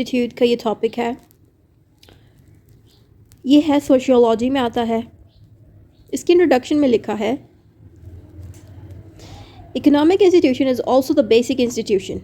Institute का ये topic है, ये है सोशियोलॉजी में आता है। इसकी इंट्रोडक्शन में लिखा है, economic institution is also the basic institution.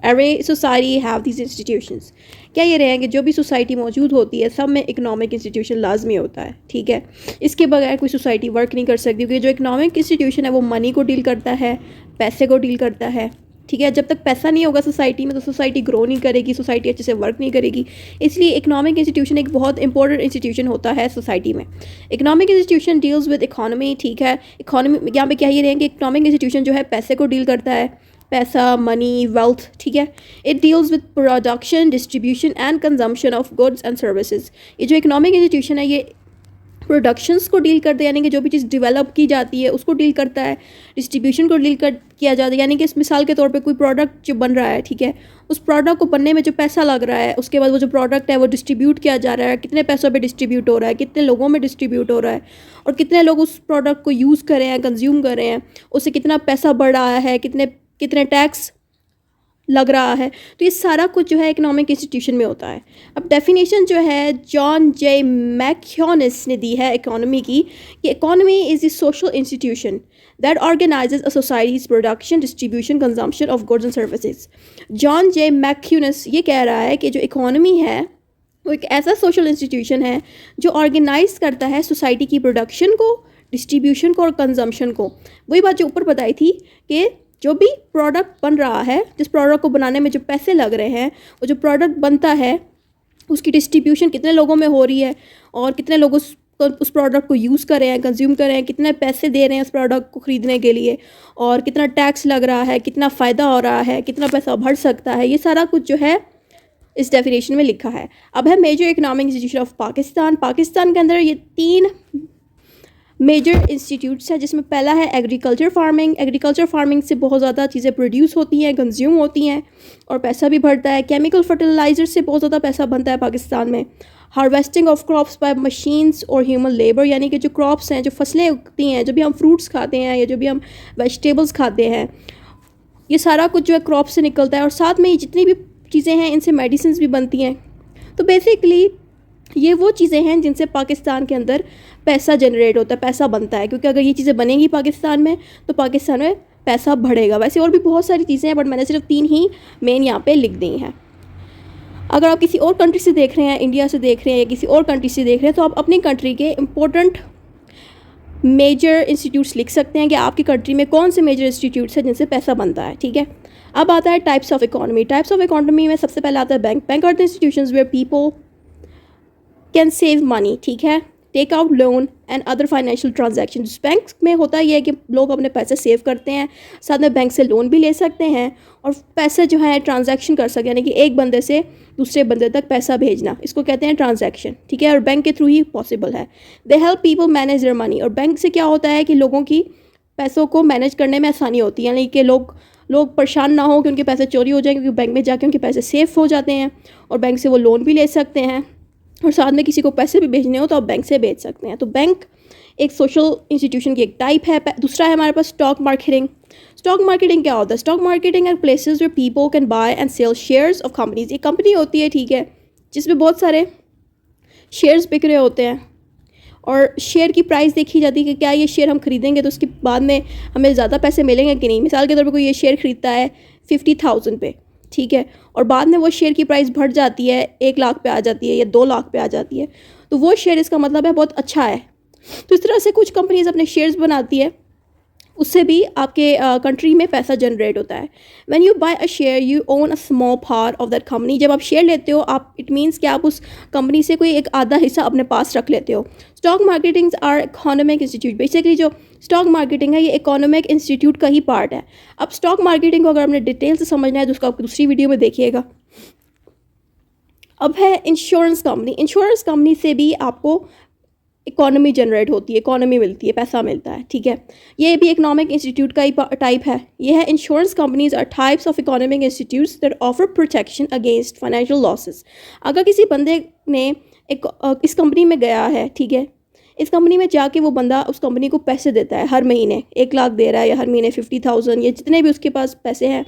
Every society have these institutions. क्या ये रहे हैं कि जो भी सोसाइटी मौजूद होती है सब में इकोनॉमिक इंस्टीट्यूशन लाजमी होता है, ठीक है। इसके बगैर कोई सोसाइटी वर्क नहीं कर सकती, क्योंकि जो इकोनॉमिक इंस्टीट्यूशन है वो मनी को डील करता है, पैसे को डील करता है, ठीक है। जब तक पैसा नहीं होगा सोसाइटी में तो सोसाइटी ग्रो नहीं करेगी, सोसाइटी अच्छे से वर्क नहीं करेगी। इसलिए इकोनॉमिक इंस्टीट्यूशन एक बहुत इंपॉर्टेंट इंस्टीट्यूशन होता है सोसाइटी में। Economic institution deals with economy, ठीक है। इकोनॉमी यहाँ पे क्या ही रहेंगे, इकोनॉमिक इंस्टीट्यूशन जो है पैसे को डील करता है, पैसा, मनी, वेल्थ, ठीक है। It deals with production, distribution and consumption of goods and services. ये जो इकोनॉमिक इंस्टीट्यूशन है ये प्रोडक्शंस को डील करता है, यानी कि जो भी चीज़ डेवलप की जाती है उसको डील करता है। डिस्ट्रीब्यूशन को किया जाता है, यानी कि इस मिसाल के तौर पे कोई प्रोडक्ट जो बन रहा है, ठीक है, उस प्रोडक्ट को बनने में जो पैसा लग रहा है, उसके बाद वो जो प्रोडक्ट है वो डिस्ट्रीब्यूट किया जा रहा है, कितने पैसों पे डिस्ट्रीब्यूट हो रहा है, कितने लोगों में डिस्ट्रीब्यूट हो रहा है, और कितने लोग उस प्रोडक्ट को यूज़ कर रहे हैं, कंज्यूम कर रहे हैं, उससे कितना पैसा बढ़ रहा है, कितने टैक्स लग रहा है। तो ये सारा कुछ जो है इकोनॉमिक इंस्टीट्यूशन में होता है। अब डेफिनेशन जो है जॉन जे मैक्योनिस ने दी है इकोनॉमी की, कि economy is the social institution that organises a society's production, distribution, consumption of goods and services. John J Macionis ये कह रहा है कि जो इकोनॉमी है वो एक ऐसा सोशल इंस्टीट्यूशन है जो ऑर्गेनाइज करता है सोसाइटी की प्रोडक्शन को, डिस्ट्रीब्यूशन को और कंजम्पशन को। वही बात जो ऊपर बताई थी कि जो भी प्रोडक्ट बन रहा है, जिस प्रोडक्ट को बनाने में जो पैसे लग रहे हैं, वो जो प्रोडक्ट बनता है उसकी डिस्ट्रीब्यूशन कितने लोगों में हो रही है और कितने लोग उस प्रोडक्ट को यूज़ कर रहे हैं, कंज्यूम कर रहे हैं, कितने पैसे दे रहे हैं उस प्रोडक्ट को ख़रीदने के लिए, और कितना टैक्स लग रहा है, कितना फ़ायदा हो रहा है, कितना पैसा बढ़ सकता है, ये सारा कुछ जो है इस डेफिनेशन में लिखा है। अब है major economic institution of Pakistan. Pakistan के अंदर ये 3 मेजर इंस्टीट्यूट्स हैं, जिसमें पहला है एग्रीकल्चर फार्मिंग। एग्रीकल्चर फार्मिंग से बहुत ज़्यादा चीज़ें प्रोड्यूस होती हैं, कंज्यूम होती हैं और पैसा भी बढ़ता है। केमिकल फर्टिलाइज़र से बहुत ज़्यादा पैसा बनता है पाकिस्तान में। Harvesting of crops by machines और ह्यूमन लेबर, यानी कि जो क्रॉप्स हैं, जो फसलें उगती हैं, जो भी हम फ्रूट्स खाते हैं या जो भी हम वेजिटेबल्स खाते हैं, ये सारा कुछ जो है क्रॉप से निकलता है। और साथ में ये जितनी भी चीज़ें हैं इनसे मेडिसिन भी बनती हैं। तो बेसिकली ये वो चीज़ें हैं जिनसे पाकिस्तान के अंदर पैसा जनरेट होता है, पैसा बनता है, क्योंकि अगर ये चीज़ें बनेंगी पाकिस्तान में तो पाकिस्तान में पैसा बढ़ेगा। वैसे और भी बहुत सारी चीज़ें हैं, बट मैंने सिर्फ 3 ही मेन यहाँ पे लिख दी हैं। अगर आप किसी और कंट्री से देख रहे हैं, इंडिया से देख रहे हैं या किसी और कंट्री से देख रहे हैं, तो आप अपनी कंट्री के इम्पोर्टेंट मेजर इंस्टीट्यूट्स लिख सकते हैं कि आपकी कंट्री में कौन से मेजर इंस्टीट्यूट्स हैं जिनसे पैसा बनता है, ठीक है। अब आता है types of economy. Types of economy में सबसे पहले आता है bank. Bank are the institutions where people can save money, ठीक है, take out loan and other financial transaction. Bank में होता ये है कि लोग अपने पैसे सेव करते हैं, साथ में बैंक से लोन भी ले सकते हैं और पैसे जो है ट्रांजैक्शन कर सकते हैं, यानी कि एक बंदे से दूसरे बंदे तक पैसा भेजना, इसको कहते हैं ट्रांजैक्शन, ठीक है। और बैंक के थ्रू ही पॉसिबल है। They help people manage their money. और बैंक से क्या होता है कि लोगों की पैसों को मैनेज करने में आसानी होती है, यानी कि लोग परेशान ना हो कि उनके पैसे चोरी हो जाए, क्योंकि बैंक में जाके उनके पैसे सेफ हो जाते हैं और बैंक से वो लोन भी ले सकते हैं, और साथ में किसी को पैसे भी भेजने हो तो आप बैंक से भेज सकते हैं। तो बैंक एक सोशल इंस्टीट्यूशन की एक टाइप है। दूसरा है हमारे पास स्टॉक मार्केटिंग। स्टॉक मार्केटिंग क्या होता है? Stock marketing are places where people can buy and sell shares of companies. एक कंपनी होती है, ठीक है, जिसमें बहुत सारे शेयर्स बिक रहे होते हैं और शेयर की प्राइस देखी जाती है कि क्या ये शेयर हम खरीदेंगे तो उसके बाद में हमें ज़्यादा पैसे मिलेंगे कि नहीं। मिसाल के तौर पर कोई ये शेयर खरीदता है 50,000 पे, ठीक है, और बाद में वो शेयर की प्राइस बढ़ जाती है, 1 लाख पे आ जाती है या 2 लाख पे आ जाती है, तो वो शेयर इसका मतलब है बहुत अच्छा है। तो इस तरह से कुछ कंपनीज अपने शेयर्स बनाती है, उससे भी आपके कंट्री में पैसा जनरेट होता है। When you buy a share you own a small part of that company. जब आप शेयर लेते हो आप, इट मीन्स कि आप उस कंपनी से कोई एक आधा हिस्सा अपने पास रख लेते हो। Stock marketing are economic institute. Basically जो स्टॉक मार्केटिंग है ये इकोनॉमिक इंस्टीट्यूट का ही पार्ट है। अब स्टॉक मार्केटिंग को अगर हमने डिटेल से समझना है तो उसको आप दूसरी वीडियो में देखिएगा। अब है इंश्योरेंस कंपनी। इंश्योरेंस कंपनी से भी आपको इकोनॉमी जनरेट होती है, इकोनॉमी मिलती है, पैसा मिलता है, ठीक है। ये भी इकोनॉमिक इंस्टीट्यूट का ही टाइप है। ये है insurance companies are types of economic institutes that offer protection against financial losses. अगर किसी बंदे ने इस कंपनी में गया है, ठीक है, इस कंपनी में जाके वो बंदा उस कंपनी को पैसे देता है, हर महीने 1 लाख दे रहा है या हर महीने 50,000 या जितने भी उसके पास पैसे हैं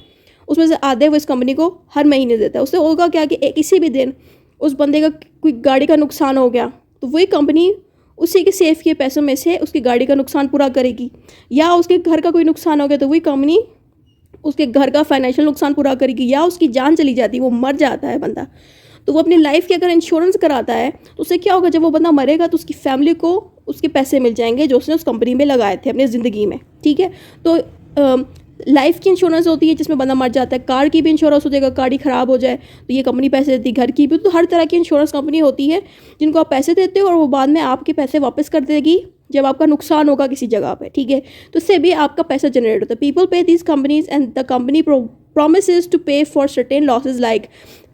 उसमें से आधे वो इस कंपनी को हर महीने देता है। उससे होगा क्या कि किसी भी दिन उस बंदे का कोई गाड़ी का नुकसान हो गया तो वही कंपनी उसी के सेफ किए पैसों में से उसकी गाड़ी का नुकसान पूरा करेगी, या उसके घर का कोई नुकसान हो गया तो वही कंपनी उसके घर का फाइनेंशियल नुकसान पूरा करेगी, या उसकी जान चली जाती है, वो मर जाता है बंदा, तो वो अपनी लाइफ के अगर इंश्योरेंस कराता है तो उससे क्या होगा, जब वो बंदा मरेगा तो उसकी फैमिली को उसके पैसे मिल जाएंगे जो उसने उस कंपनी में लगाए थे अपनी ज़िंदगी में। ठीक है, तो लाइफ की इंश्योरेंस होती है जिसमें बंदा मर जाता है, कार की भी इंश्योरेंस हो जाएगा, गाड़ी ख़राब हो जाए तो ये कंपनी पैसे देती है, घर की भी, तो हर तरह की इंश्योरेंस कंपनी होती है जिनको आप पैसे देते हो और वो बाद में आपके पैसे वापस कर देगी जब आपका नुकसान होगा किसी जगह पे। ठीक है, तो इससे भी आपका पैसा जनरेट होता है। पीपल पे these companies and the company promises to pay for certain losses like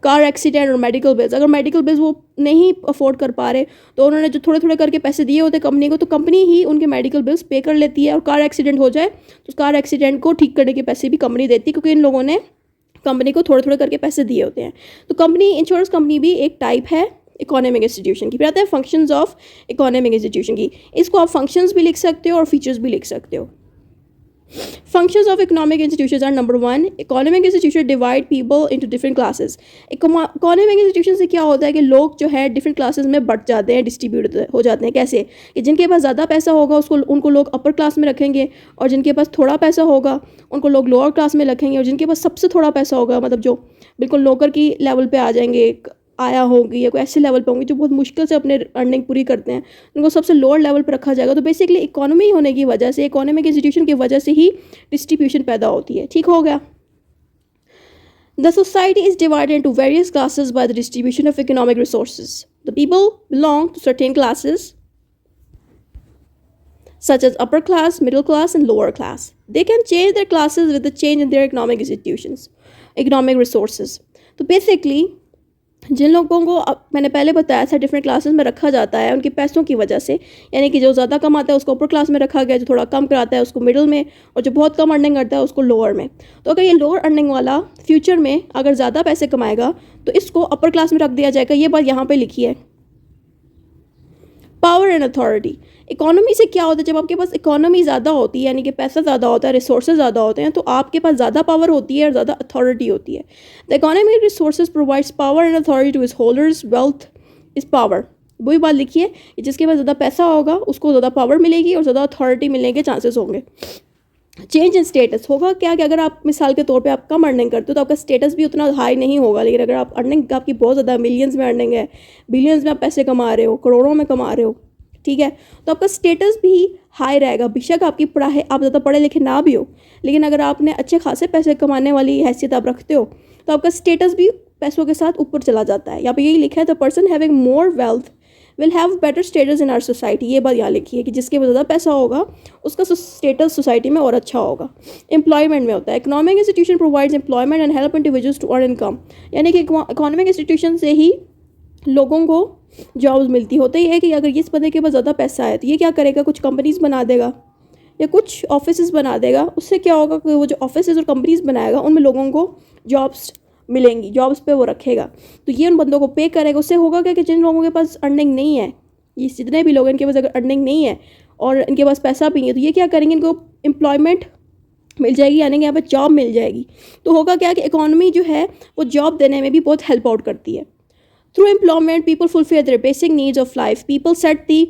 car accident और मेडिकल बिल्स। अगर मेडिकल बिल्स वो नहीं अफोर्ड कर पा रहे तो उन्होंने जो थोड़े थोड़े करके पैसे दिए होते कंपनी को, तो कंपनी ही उनके मेडिकल बिल्स पे कर लेती है। और कार एक्सीडेंट हो जाए तो कार एक्सीडेंट को ठीक करने के पैसे भी कंपनी देती है, क्योंकि इन लोगों ने कंपनी को थोड़े थोड़े करके पैसे दिए होते हैं। तो कंपनी, इंश्योरेंस कंपनी भी एक टाइप है इकोनॉमिक इंस्टीट्यूशन की। फिर आते हैं फंक्शंस ऑफ इकोनॉमिक इंस्टीट्यूशन की। इसको आप फंक्शंस भी लिख सकते हो और फीचर्स भी लिख सकते हो। Functions of economic institutions are number 1, economic institutions divide people into different classes। economic institutions से क्या होता है कि लोग जो है डिफरेंट क्लासेस में बट जाते हैं, डिस्ट्रीब्यूट हो जाते हैं। कैसे कि जिनके पास ज़्यादा पैसा होगा उनको लोग अपर क्लास में रखेंगे, और जिनके पास थोड़ा पैसा होगा उनको लोग लोअर क्लास में रखेंगे, और जिनके पास सबसे थोड़ा पैसा होगा, मतलब जो बिल्कुल नौकर की लेवल पे आ जाएंगे, आया होगी या कोई ऐसे लेवल पे होंगे जो बहुत मुश्किल से अपने अर्निंग पूरी करते हैं, उनको सबसे लोअर लेवल पर रखा जाएगा। तो बेसिकली इकोनॉमी होने की वजह से, इकोनॉमिक इंस्टीट्यूशन की वजह से ही डिस्ट्रीब्यूशन पैदा होती है। ठीक हो गया। The society is divided into various classes by the distribution of economic resources. The people belong to certain classes such as upper class, middle class and lower class. They can change their classes with the change in their economic institutions, economic resources. तो basically जिन लोगों को मैंने पहले बताया था different classes में रखा जाता है उनके पैसों की वजह से, यानी कि जो ज़्यादा कमाता है उसको अपर क्लास में रखा गया, जो थोड़ा कम कराता है उसको मिडिल में, और जो बहुत कम अर्निंग करता है उसको लोअर में। तो अगर ये लोअर अर्निंग वाला फ्यूचर में अगर ज़्यादा पैसे कमाएगा तो इसको अपर क्लास में रख दिया जाएगा। ये बात यहाँ पर लिखी है। Power and authority. इकोनॉमी से क्या होता है, जब आपके पास इकोनॉमी ज़्यादा होती है, यानी कि पैसा ज़्यादा होता है, रिसोर्सेज ज़्यादा होते हैं, तो आपके पास ज़्यादा पावर होती है और ज़्यादा अथॉरिटी होती है। The economic resources provides power and authority to its holders. Wealth is power. वही बात लिखी है कि जिसके पास ज़्यादा पैसा होगा उसको ज़्यादा पावर मिलेगी और ज़्यादा अथॉरिटी मिलने के चांसेस होंगे। चेंज इन स्टेटस होगा क्या कि अगर आप मिसाल के तौर पे आप कम अर्निंग करते हो तो आपका स्टेटस भी उतना हाई नहीं होगा, लेकिन अगर आप अर्निंग आपकी बहुत ज़्यादा मिलियंस में अर्निंग है, बिलियंस में आप पैसे कमा रहे हो, करोड़ों में कमा रहे हो, ठीक है, तो आपका स्टेटस भी हाई रहेगा। बेशक आपकी पढ़ाई, आप ज़्यादा पढ़े लिखे ना भी हो, लेकिन अगर आपने अच्छे खासे पैसे कमाने वाली हैसियत आप रखते हो तो आपका स्टेटस भी पैसों के साथ ऊपर चला जाता है। यहाँ पे यही लिखा है, the person having more wealth will have better status in our society. ये बात यहाँ लिखी है कि जिसके पास ज़्यादा पैसा होगा उसका स्टेटस सोसाइटी में और अच्छा होगा। एम्प्लॉयमेंट में होता है, economic institution provides employment and help individuals to earn income. यानी कि इकोनॉमिक इंस्टीट्यूशन से ही लोगों को जॉब्स मिलती होती है कि अगर इस बंदे के पास ज़्यादा पैसा है तो ये क्या करेगा, कुछ कंपनीज बना देगा या कुछ ऑफिसेज बना देगा। उससे क्या होगा कि वो जो ऑफिसेज और कंपनीज बनाएगा उनमें लोगों को जॉब्स मिलेंगी, जॉब्स पे वो रखेगा, तो ये उन बंदों को पे करेगा। उससे होगा क्या कि जिन लोगों के पास अर्निंग नहीं है, ये जितने भी लोग इनके पास अगर अर्निंग नहीं है और इनके पास पैसा भी नहीं है तो ये क्या करेंगे, इनको एम्प्लॉयमेंट मिल जाएगी, यानी कि यहाँ पर जॉब मिल जाएगी। तो होगा क्या कि इकोनॉमी जो है वो जॉब देने में भी बहुत हेल्प आउट करती है। Through employment, people fulfill their basic needs of life. People set the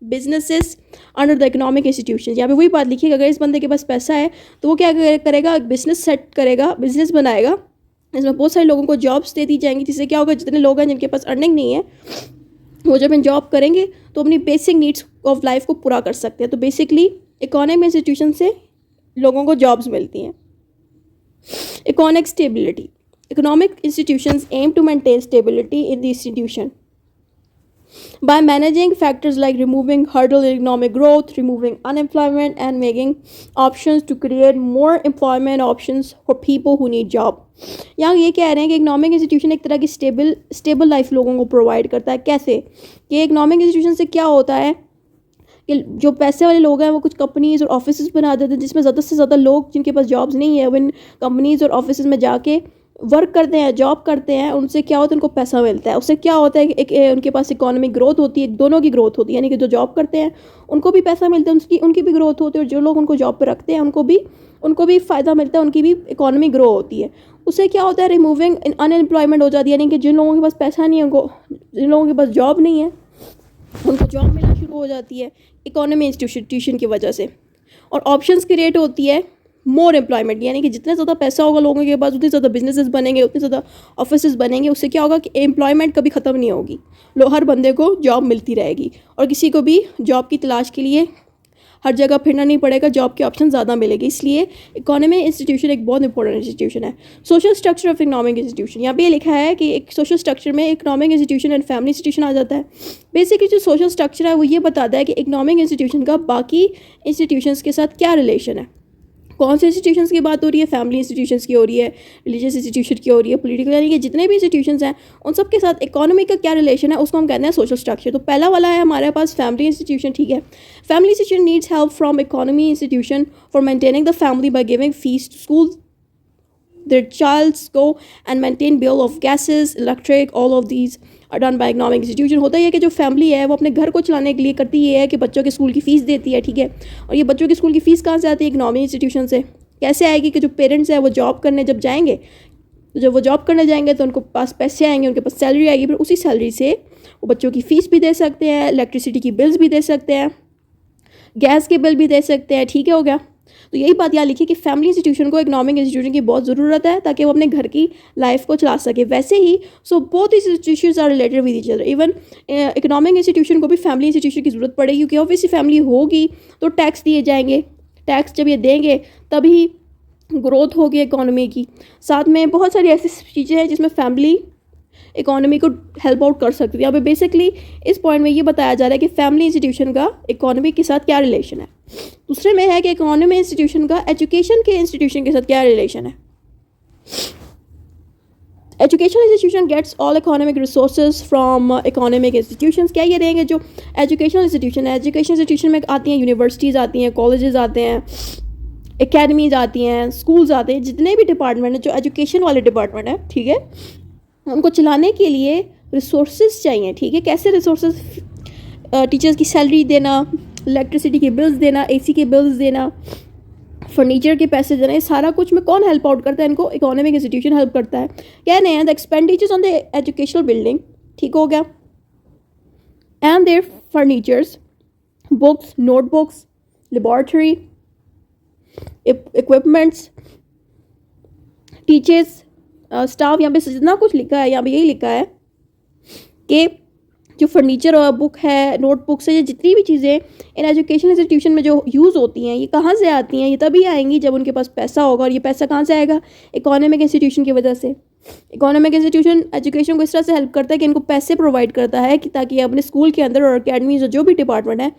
businesses under the economic institutions. यहाँ पे वही बात लिखी है कि अगर इस बंदे के पास पैसा है तो वो क्या करेगा, बिजनेस सेट करेगा, बिजनेस बनाएगा, इसमें बहुत सारे लोगों को जॉब्स दे दी जाएंगी, जिससे क्या होगा, जितने लोग हैं जिनके पास अर्निंग नहीं है वो जब इन जॉब करेंगे तो अपनी बेसिक नीड्स ऑफ लाइफ को पूरा कर सकते हैं। तो बेसिकली इकोनॉमिक इंस्टीट्यूशन से लोगों को जॉब्स मिलती हैं। Economic stability. Economic institutions aim to maintain stability in the institution by managing factors like removing hurdle in economic growth, removing unemployment, and making options to create more employment options for people who need job. यहाँ ये कह रहे हैं कि economic institution एक तरह की stable life लोगों को प्रोवाइड करता है। कैसे कि इकोनॉमिक इंस्टीट्यूशन से क्या होता है कि जो पैसे वाले लोग हैं वो कुछ कंपनीज और ऑफिस बना देते हैं जिसमें ज़्यादा से ज़्यादा लोग जिनके पास जॉब्स नहीं है वो इन कंपनीज और ऑफिस में जाके वर्क करते हैं, जॉब करते हैं। उनसे क्या होता है, उनको पैसा मिलता है। उससे क्या होता है कि एक उनके पास इकोनॉमिक ग्रोथ होती है, दोनों की ग्रोथ होती है, यानी कि जो जॉब करते हैं उनको भी पैसा मिलता है, उनकी भी ग्रोथ होती है, और जो लोग उनको जॉब पे रखते हैं उनको भी उनको भी फ़ायदा मिलता है, उनकी भी इकॉनमी ग्रो होती है। उससे क्या होता है, रिमूविंग अनएम्प्लॉयमेंट हो जाती है, यानी कि जिन लोगों के पास पैसा नहीं है, उनको जिन लोगों के पास जॉब नहीं है उनको जॉब मिलना शुरू हो जाती है इकोनॉमी इंस्टीट्यूशन की वजह से। और ऑप्शंस क्रिएट होती है मोर एम्प्लॉयमेंट, यानी कि जितना ज़्यादा पैसा होगा लोगों के पास उतने ज़्यादा बिजनेसेस बनेंगे, उतने ज़्यादा ऑफिसेज बनेंगे। उससे क्या होगा कि एम्प्लॉयमेंट कभी ख़त्म नहीं होगी, हर बंदे को जॉब मिलती रहेगी और किसी को भी जॉब की तलाश के लिए हर जगह फिरना नहीं पड़ेगा, जॉब के ऑप्शन ज़्यादा मिलेंगे। इसलिए इकोनॉमी इंस्टीट्यूशन एक बहुत इंपॉर्टेंट इंस्टीट्यूशन है। Social structure of economic institution, यहाँ पे ये लिखा है कि एक सोशल स्ट्रक्चर में economic institution and family institution आ जाता है। बेसिकली जो सोशल स्ट्रक्चर है वो ये बताता है कि इकोनॉमिक इंस्टीट्यूशन का बाकी इंस्टीट्यूशंस के साथ क्या रिलेशन है। कौन से इंस्टीट्यूशंस की बात हो रही है, फैमिली इंस्टीट्यूशंस की हो रही है, रिलीजियस इंस्टीट्यूशन की हो रही है, पॉलिटिकल, यानी कि जितने भी इंस्टीट्यूशंस हैं उन सब के साथ इकोनॉमी का क्या रिलेशन है, उसको हम कहते हैं सोशल स्ट्रक्चर। तो पहला वाला है हमारे पास फैमिली इंस्टीट्यूशन, ठीक है। Family institution needs help from economy institution for maintaining the family by giving fees to school their childs go and maintain bill of gases, electric, all of these are done by economic institution। होता ही है कि जो family है वो अपने घर को चलाने के लिए करती ये है कि बच्चों के स्कूल की फ़ीस देती है, ठीक है। और ये बच्चों के स्कूल की फ़ीस कहाँ से आती है, इकोनॉमिक इंस्टीट्यूशन से। कैसे आएगी कि जो पेरेंट्स हैं वो जॉब करने जब जाएंगे, तो जब वो जॉब करने जाएंगे तो उनको पास पैसे आएंगे, उनके पास सैलरी आएगी, फिर उसी सैलरी से वो बच्चों की फ़ीस भी दे सकते हैं, इलेक्ट्रिसिटी की बिल्स भी दे सकते हैं, गैस के बिल भी दे सकते हैं, ठीक है, हो गया। तो यही बात यहाँ लिखी कि फैमिली इंस्टीट्यूशन को इकोनॉमिक इंस्टीट्यूशन की बहुत ज़रूरत है ताकि वो अपने घर की लाइफ को चला सके। वैसे ही so both institutions are related with each other. Even economic institution को भी फैमिली इंस्टीट्यूशन की ज़रूरत पड़ेगी, क्योंकि ऑब्वियसली फैमिली होगी तो टैक्स दिए जाएंगे, टैक्स जब ये देंगे तभी ग्रोथ होगी इकोनॉमी की। साथ में बहुत सारी ऐसी चीज़ें हैं जिसमें फैमिली इकोनॉमी को हेल्प आउट कर सकती है। यहाँ पे बेसिकली इस पॉइंट में ये बताया जा रहा है कि फैमिली इंस्टीट्यूशन का इकोनॉमी के साथ क्या रिलेशन है। दूसरे में है कि इकोनॉमी इंस्टीट्यूशन का एजुकेशन के इंस्टीट्यूशन के साथ क्या रिलेशन है। Education institution gets all economic resources from economic institutions. क्या ये रहेंगे जो एजुकेशनल इंस्टीट्यूशन है, एजुकेशन इंस्टीट्यूशन में आती हैं यूनिवर्सिटीज़ आती हैं, कॉलेजेस आते हैं, एकेडमीज आती हैं, स्कूल्स आते हैं, जितने भी डिपार्टमेंट हैं जो एजुकेशन वाले डिपार्टमेंट है, ठीक है, उनको चलाने के लिए रिसोर्सेज चाहिए, ठीक है। कैसे रिसोर्सेज, टीचर्स की सैलरी देना, इलेक्ट्रिसिटी के बिल्स देना, एसी के बिल्स देना, फर्नीचर के पैसे देना, ये सारा कुछ में कौन हेल्प आउट करता है, इनको इकोनॉमिक इंस्टीट्यूशन हेल्प करता है। कह रहे हैं the expenditures on the educational building, ठीक हो गया, and their furnitures, books, notebooks, laboratory equipments, teachers, staff, यहाँ पे जितना कुछ लिखा है यहाँ पे यही लिखा है कि जो फर्नीचर और बुक है, नोटबुक्स है, ये जितनी भी चीज़ें इन एजुकेशन इंस्टीट्यूशन में जो यूज़ होती हैं, ये कहाँ से आती हैं, ये तभी आएंगी जब उनके पास पैसा होगा। और ये पैसा कहाँ से आएगा, इकोनॉमिक इंस्टीट्यूशन की वजह से। इकोनॉमिक इंस्टीट्यूशन एजुकेशन को इस तरह से हेल्प करता है कि इनको पैसे प्रोवाइड करता है कि ताकि अपने स्कूल के अंदर और अकेडमीज जो भी डिपार्टमेंट है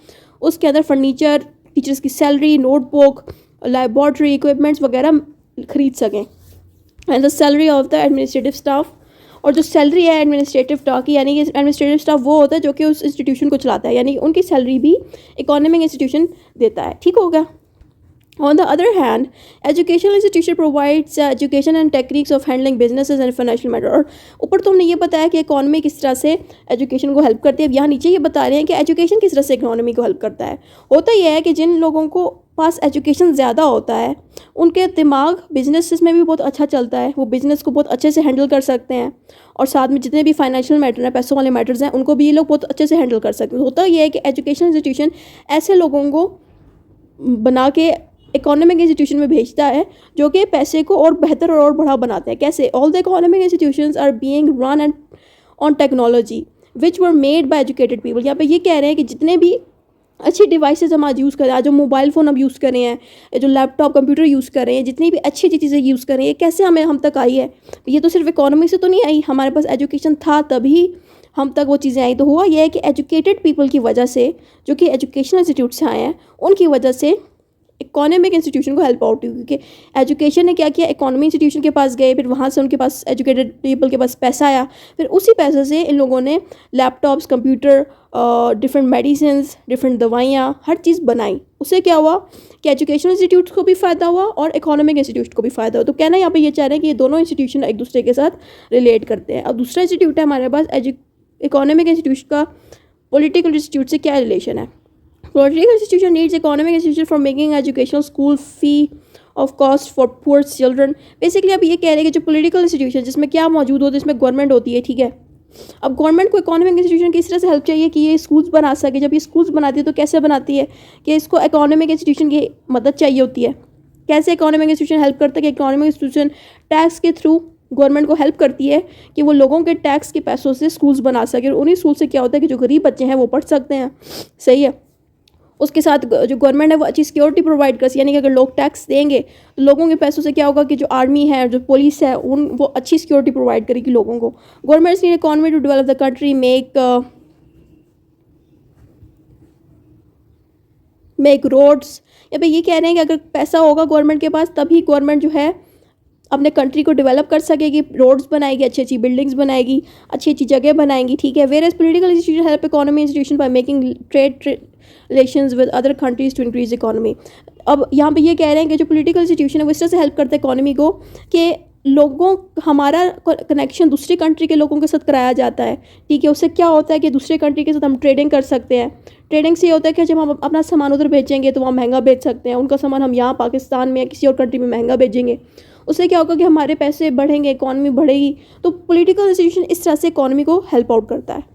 उसके अंदर फर्नीचर, टीचर्स की सैलरी, नोटबुक, लेबॉर्ट्री इक्विपमेंट्स वगैरह खरीद सकें। And the salary of the administrative staff, और जो सैलरी है एडमिनिस्ट्रेटिव स्टाफ की, यानी कि एडमिनिस्ट्रेटिव स्टाफ वो होता है जो कि उस इंस्टीट्यूशन को चलाता है, यानी उनकी सैलरी भी इकोनॉमिक इंस्टीट्यूशन देता है, ठीक होगा। On the other hand, educational institution provides education and techniques of handling businesses and financial matter। और ऊपर तो हमने ये बताया कि इकोनॉमी किस तरह से एजुकेशन को हेल्प करती है, अब यहाँ नीचे ये बता रहे हैं कि एजुकेशन किस तरह से इकोनॉमी को हेल्प करता है। होता यह है कि जिन लोगों को पास एजुकेशन ज़्यादा होता है उनके दिमाग बिजनेस में भी बहुत अच्छा चलता है, वो बिज़नेस को बहुत अच्छे से हैंडल कर सकते हैं, और साथ में जितने भी फाइनेंशियल मैटर हैं, पैसों वाले मैटर्स हैं, उनको भी ये लोग बहुत अच्छे से हैंडल कर सकते हैं। होता यह है कि एजुकेशन इंस्टीट्यूशन ऐसे लोगों को बना के इकोनॉमिक इंस्टीट्यूशन में भेजता है जो कि पैसे को और बेहतर और बड़ा बनाते हैं। कैसे, all the economic institutions are being run and on technology which were made by educated people. यहाँ पे ये कह रहे हैं कि जितने भी अच्छी डिवाइसेज हम आज यूज़ करें, आज जो मोबाइल फ़ोन हम यूज़ कर रहे हैं, जो लैपटॉप कंप्यूटर यूज़ कर रहे हैं, जितनी भी अच्छी अच्छी चीज़ें यूज़ कर रहे हैं, कैसे हम तक आई है। ये तो सिर्फ इकोनॉमी से तो नहीं आई, हमारे पास एजुकेशन था तभी हम तक वो चीज़ें आई। तो हुआ यह है कि एजुकेटेड पीपल की वजह से, जो कि एजुकेशनल इंस्टीट्यूट से आए हैं, उनकी वजह से इकोनॉमिक इंस्टीट्यूशन को हेल्प आउट हुई, क्योंकि एजुकेशन ने क्या किया, इकोनॉमी इंस्टीट्यूशन के पास गए, फिर वहाँ से उनके पास एजुकेटेड पीपल के पास पैसा आया, फिर उसी पैसे से इन लोगों ने laptops, computer, different medicines, different दवाइयाँ, हर चीज़ बनाई। उससे क्या हुआ कि एजुकेशनल इंस्टीट्यूट को भी फ़ायदा हुआ और इकोनॉमिक इंस्टीट्यूट को भी फ़ायदा हुआ। तो कहना यहाँ पे ये चाह रहे हैं कि ये दोनों इंस्टीट्यूशन एक दूसरे के साथ रिलेट करते हैं। अब दूसरा इंस्टीट्यूट है हमारे पास इकोनॉमिक इंस्टीट्यूट का पॉलिटिकल इंस्टीट्यूट से क्या रिलेशन है। Political institution needs economic institution for making educational school fee of cost for poor children. Basically अब ये कह रहे हैं कि जो पॉलिटिकल इंस्टीट्यूशन जिसमें क्या मौजूद होता है, इसमें गवर्नमेंट होती है, ठीक है। अब गवर्नमेंट को इकोनॉमिक इंस्टीट्यूशन की इस तरह से हेल्प चाहिए कि ये स्कूल्स बना सके। जब ये स्कूल्स बनाती है तो कैसे बनाती है कि इसको इकोनॉमिक इंस्टीट्यूशन की मदद चाहिए होती है। कैसे इकोनॉमिक इंस्टीट्यूशन हेल्प करता है कि इकोनॉमिक इंस्टीट्यूशन टैक्स के थ्रू गवर्नमेंट को हेल्प करती है कि वो लोगों के टैक्स के पैसों से स्कूल्स बना सके, और उन्हीं स्कूल से क्या होता है कि जो गरीब बच्चे हैं वो पढ़ सकते हैं, सही है। उसके साथ जो गवर्नमेंट है वो अच्छी सिक्योरिटी प्रोवाइड कर, यानी कि अगर लोग टैक्स देंगे तो लोगों के पैसों से क्या होगा कि जो आर्मी है, जो पुलिस है, वो अच्छी सिक्योरिटी प्रोवाइड करेगी लोगों को। Governments need economy to develop the country, make roads. या भाई ये कह रहे हैं कि अगर पैसा होगा गवर्नमेंट के पास तभी गवर्नमेंट जो है अपने कंट्री को डेवलप कर सकेगी, रोड्स बनाएगी, अच्छी अच्छी बिल्डिंग्स बनाएगी, अच्छी अच्छी जगह बनाएंगी, ठीक है। Whereas political institution help economy institution by making trade relations with other countries to increase economy. अब यहाँ पे ये कह रहे हैं कि जो पोलिटिकल इंस्टीट्यूशन है वो इस तरह से हेल्प करता है इकोनॉमी को कि लोगों हमारा कनेक्शन दूसरी कंट्री के लोगों के साथ कराया जाता है, ठीक है। उससे क्या होता है कि दूसरे कंट्री के साथ हम ट्रेडिंग कर सकते हैं। ट्रेडिंग से ये होता है कि जब हम अपना सामान उधर बेचेंगे तो वहाँ महंगा बेच सकते हैं, उनका सामान हम यहाँ पाकिस्तान में या किसी और कंट्री में महंगा बेचेंगे। उससे क्या होगा कि हमारे पैसे बढ़ेंगे, इकॉनमी बढ़ेगी। तो पॉलिटिकल इंस्टीट्यूशन इस तरह से इकॉनमी को हेल्प आउट करता है।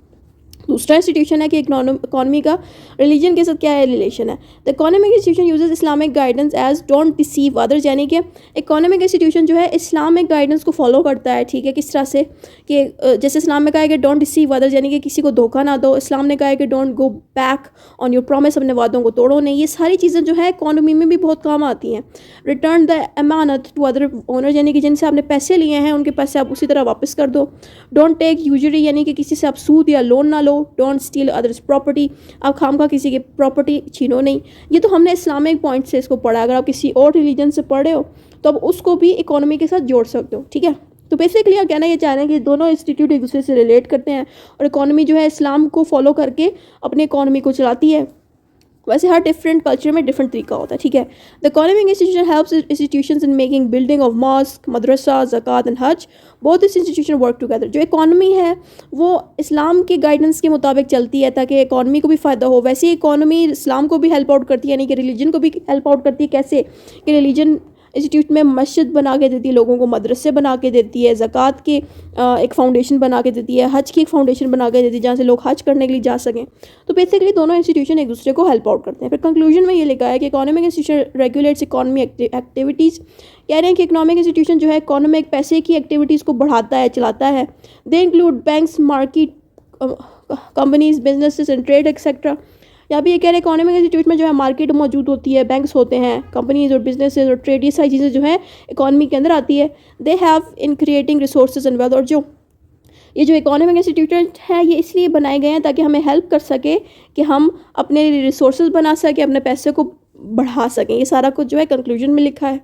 दूसरा इंस्टीट्यूशन है कि इकॉनमी का रिलीजन के साथ क्या है रिलेशन है। The economic institution uses Islamic guidance as don't deceive others, यानी कि इकोनॉमिक इंस्टीट्यूशन जो है इस्लामिक गाइडेंस को फॉलो करता है, ठीक है। किस तरह से कि जैसे इस्लाम में कहा है कि डोंट डिसीव अदर्स, यानी कि किसी को धोखा ना दो। इस्लाम ने कहा है कि don't go back on your promise, अपने वादों को तोड़ो नहीं। ये सारी चीज़ें जो है इकोनॉमी में भी बहुत काम आती हैं। रिटर्न द अमानत टू अदर ओनर, यानी कि जिनसे आपने पैसे लिए हैं उनके पैसे आप उसी तरह वापस कर दो। डोंट टेक यूजरी, यानी कि किसी से आप सूद या लोन ना लो। डोंट स्टील अदर्स प्रॉपर्टी, आप खामखा किसी की प्रॉपर्टी छीनो नहीं। ये तो हमने इस्लामिक पॉइंट से इसको पढ़ा। अगर आप किसी और रिलीजन से पढ़े हो तो अब उसको भी इकोनॉमी के साथ जोड़ सकते हो, ठीक है। तो बेसिकली आप कहना ये चाह रहे हैं कि दोनों इंस्टीट्यूट एक दूसरे से रिलेट करते हैं और इकोनॉमी जो है इस्लाम को फॉलो करके अपनी इकोनॉमी को चलाती है। वैसे हर डिफरेंट कल्चर में डिफरेंट तरीका होता है, ठीक है। The economic institution helps institutions in making building of mosque, मदरसा, ज़कात एंड हज। Both this institution work together. जो इकोनॉमी है वो इस्लाम के गाइडेंस के मुताबिक चलती है ताकि इकोनॉमी को भी फ़ायदा हो। वैसे ही इकोनॉमी इस्लाम को भी हेल्प आउट करती है, यानी कि रिलीजन को भी हेल्प आउट करती है। कैसे कि रिलीजन इंस्टीट्यूट में मस्जिद बना के देती है लोगों को, मदरसे बना के देती है, ज़कात के एक फाउंडेशन बना के देती है, हज की एक फाउंडेशन बना के देती है जहाँ से लोग हज करने के लिए जा सकें। तो बेसिकली दोनों इंस्टीट्यूशन एक दूसरे को हेल्प आउट करते हैं। फिर कंक्लूजन में ये लिखा है कि economic institution regulates economy activities. कह रहे हैं कि इकोनॉमिक इंस्टीट्यूशन जो है इकोनॉमिक पैसे की एक्टिविटीज़ को बढ़ाता है, चलाता है। They include banks, market, companies, businesses and trade etcetera. यहाँ भी ये कह रहे हैं इकोनॉमिक इंस्टीट्यूट में जो है मार्केट मौजूद होती है, बैंक्स होते हैं, कंपनीज और बिजनेसेस और ट्रेड, ये सारी चीज़ें जो है इकोनॉमी के अंदर आती है। They have in creating resources and wealth. और जो ये जो इकोनॉमिक इंस्टीट्यूट है ये इसलिए बनाए गए हैं ताकि हमें हेल्प कर सके कि हम अपने रिसोर्सेज बना सकें, अपने पैसे को बढ़ा सकें। ये सारा कुछ जो है कंक्लूजन में लिखा है।